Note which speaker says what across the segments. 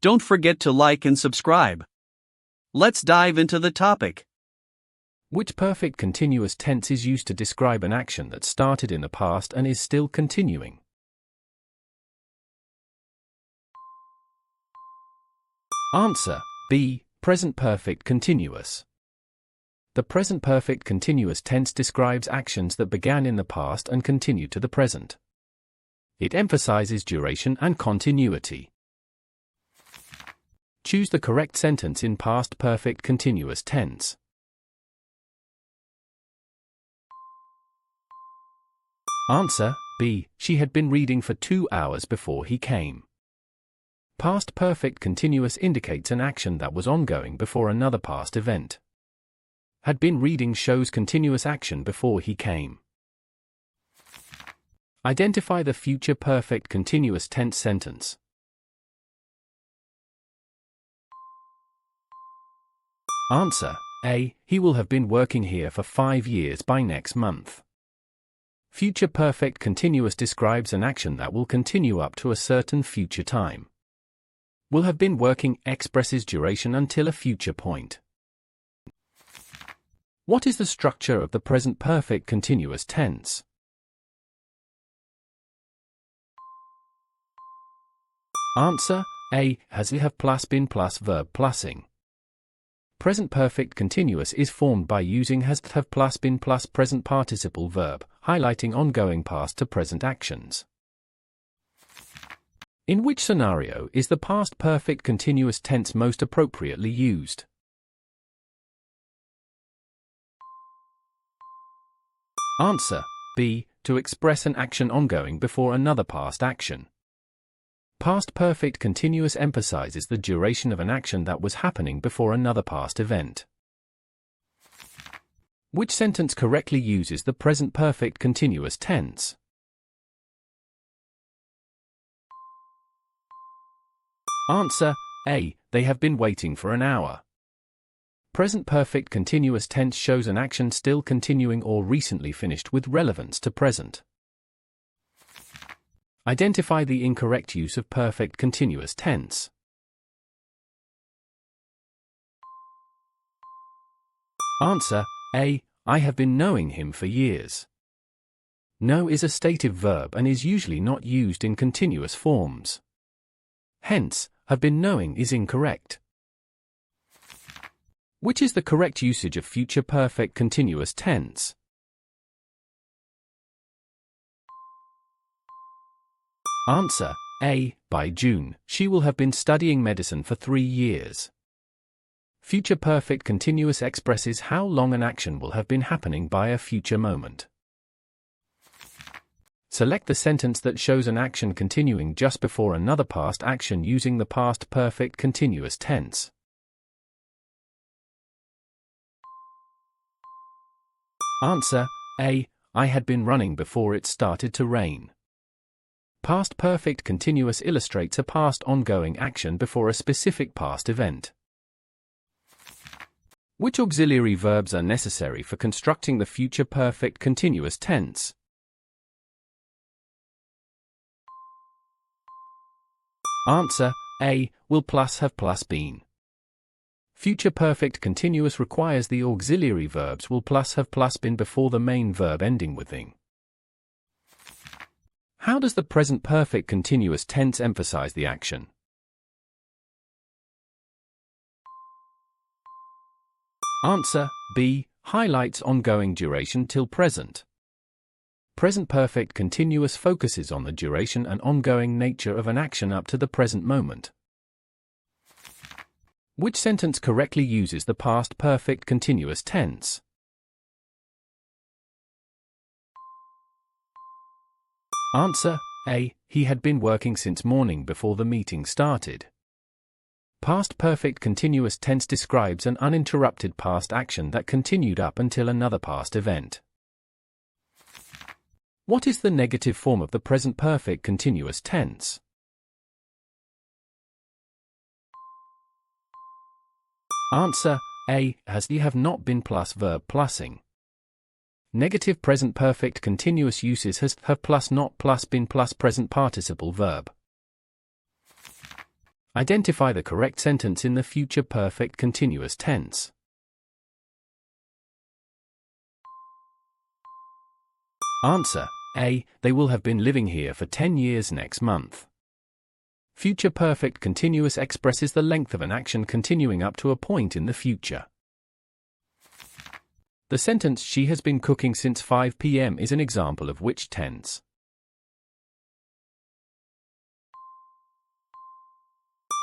Speaker 1: Don't forget to like and subscribe. Let's dive into the topic.
Speaker 2: Which perfect continuous tense is used to describe an action that started in the past and is still continuing? Answer B. Present perfect continuous. The present perfect continuous tense describes actions that began in the past and continue to the present. It emphasizes duration and continuity. Choose the correct sentence in past perfect continuous tense. Answer B. She had been reading for 2 hours before he came. Past perfect continuous indicates an action that was ongoing before another past event. Had been reading shows continuous action before he came. Identify the future perfect continuous tense sentence. Answer A. He will have been working here for 5 years by next month. Future perfect continuous describes an action that will continue up to a certain future time. Will have been working expresses duration until a future point. What is the structure of the present perfect continuous tense? Answer A. Has have plus been plus verb plusing. Present perfect continuous is formed by using has have plus been plus present participle verb, highlighting ongoing past to present actions. In which scenario is the past perfect continuous tense most appropriately used? Answer B. To express an action ongoing before another past action. Past perfect continuous emphasizes the duration of an action that was happening before another past event. Which sentence correctly uses the present perfect continuous tense? Answer A. They have been waiting for an hour. Present perfect continuous tense shows an action still continuing or recently finished with relevance to present. Identify the incorrect use of perfect continuous tense. Answer A. I have been knowing him for years. Know is a stative verb and is usually not used in continuous forms. Hence, have been knowing is incorrect. Which is the correct usage of future perfect continuous tense? Answer A. By June, she will have been studying medicine for 3 years. Future perfect continuous expresses how long an action will have been happening by a future moment. Select the sentence that shows an action continuing just before another past action using the past perfect continuous tense. Answer A. I had been running before it started to rain. Past perfect continuous illustrates a past ongoing action before a specific past event. Which auxiliary verbs are necessary for constructing the future perfect continuous tense? Answer A. Will plus have plus been. Future perfect continuous requires the auxiliary verbs will plus have plus been before the main verb ending with ing. How does the present perfect continuous tense emphasize the action? Answer B. Highlights ongoing duration till present. Present perfect continuous focuses on the duration and ongoing nature of an action up to the present moment. Which sentence correctly uses the past perfect continuous tense? Answer A. He had been working since morning before the meeting started. Past perfect continuous tense describes an uninterrupted past action that continued up until another past event. What is the negative form of the present perfect continuous tense? Answer A. Has he have not been plus verb plusing. Negative present perfect continuous uses has have plus not plus been plus present participle verb. Identify the correct sentence in the future perfect continuous tense. Answer A. They will have been living here for 10 years next month. Future perfect continuous expresses the length of an action continuing up to a point in the future. The sentence "She has been cooking since 5 p.m. is an example of which tense?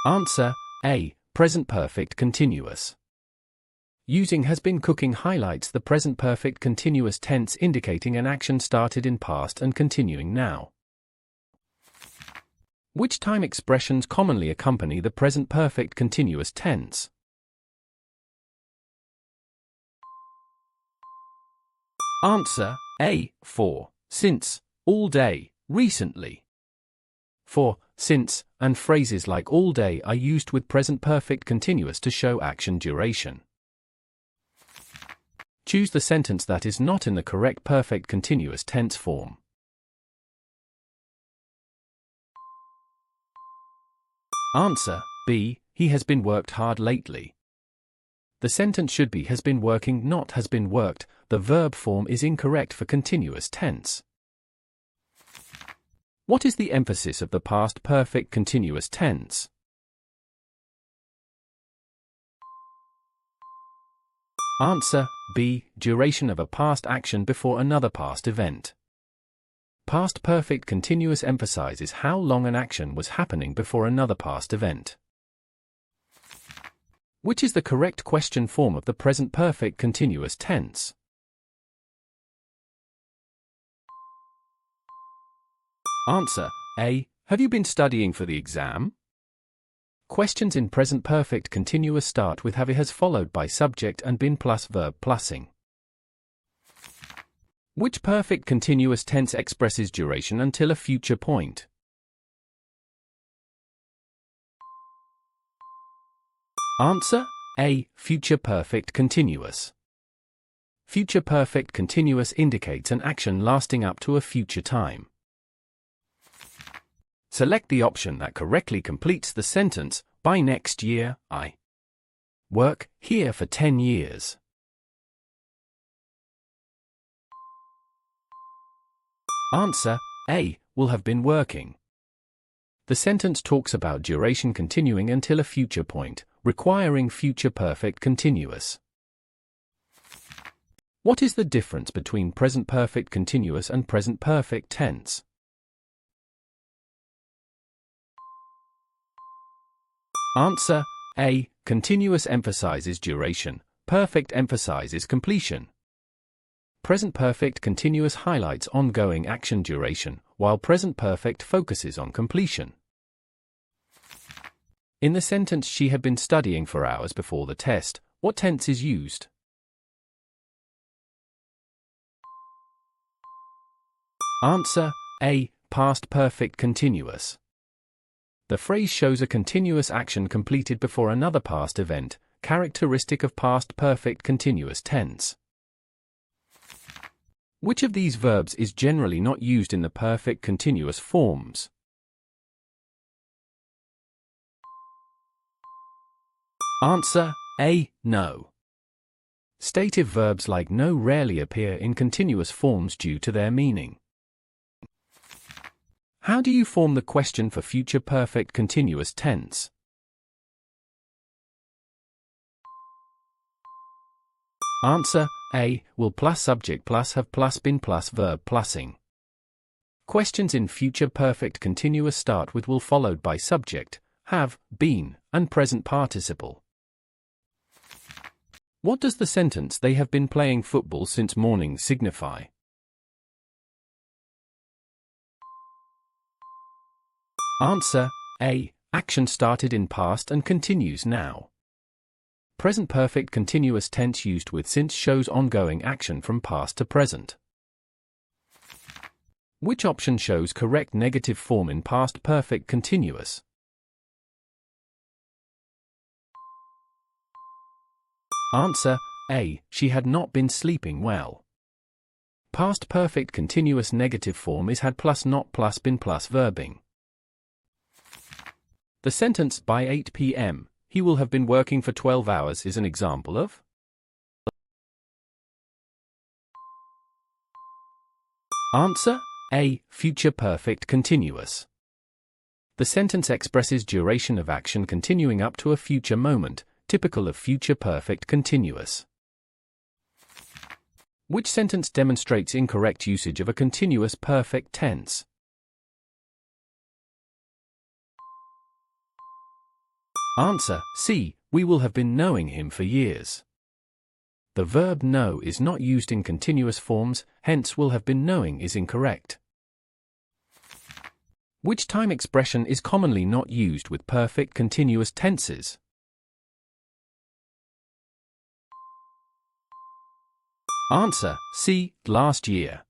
Speaker 2: Answer A. Present perfect continuous. Using has been cooking highlights the present perfect continuous tense, indicating an action started in past and continuing now. Which time expressions commonly accompany the present perfect continuous tense? Answer A. For, since, all day, recently. For, since, and phrases like all day are used with present perfect continuous to show action duration. Choose the sentence that is not in the correct perfect continuous tense form. Answer B. He has been worked hard lately. The sentence should be has been working, not has been worked. The verb form is incorrect for continuous tense. What is the emphasis of the past perfect continuous tense? Answer B. Duration of a past action before another past event. Past perfect continuous emphasizes how long an action was happening before another past event. Which is the correct question form of the present perfect continuous tense? Answer A. Have you been studying for the exam? Questions in present perfect continuous start with have has followed by subject and been plus verb plusing. Which perfect continuous tense expresses duration until a future point? Answer A. Future perfect continuous. Future perfect continuous indicates an action lasting up to a future time. Select the option that correctly completes the sentence, by next year, I work here for 10 years. Answer A. Will have been working. The sentence talks about duration continuing until a future point, requiring future perfect continuous. What is the difference between present perfect continuous and present perfect tense? Answer A. Continuous emphasizes duration, perfect emphasizes completion. Present perfect continuous highlights ongoing action duration, while present perfect focuses on completion. In the sentence "She had been studying for hours before the test," what tense is used? Answer A. Past perfect continuous. The phrase shows a continuous action completed before another past event, characteristic of past perfect continuous tense. Which of these verbs is generally not used in the perfect continuous forms? Answer A. No. Stative verbs like no rarely appear in continuous forms due to their meaning. How do you form the question for future perfect continuous tense? Answer A. Will plus subject plus have plus been plus verb plusing. Questions in future perfect continuous start with will followed by subject, have, been, and present participle. What does the sentence "They have been playing football since morning" signify? Answer A. Action started in past and continues now. Present perfect continuous tense used with since shows ongoing action from past to present. Which option shows correct negative form in past perfect continuous? Answer A. She had not been sleeping well. Past perfect continuous negative form is had plus not plus been plus verbing. The sentence by 8 p.m., he will have been working for 12 hours is an example of. Answer A. Future perfect continuous. The sentence expresses duration of action continuing up to a future moment, typical of future perfect continuous. Which sentence demonstrates incorrect usage of a continuous perfect tense? Answer C. We will have been knowing him for years. The verb know is not used in continuous forms, hence will have been knowing is incorrect. Which time expression is commonly not used with perfect continuous tenses? Answer C. Last year.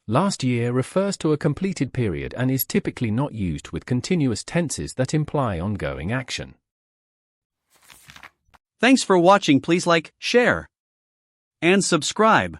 Speaker 2: Last year refers to a completed period and is typically not used with continuous tenses that imply ongoing action.
Speaker 1: Thanks for watching. Please like, share, and subscribe.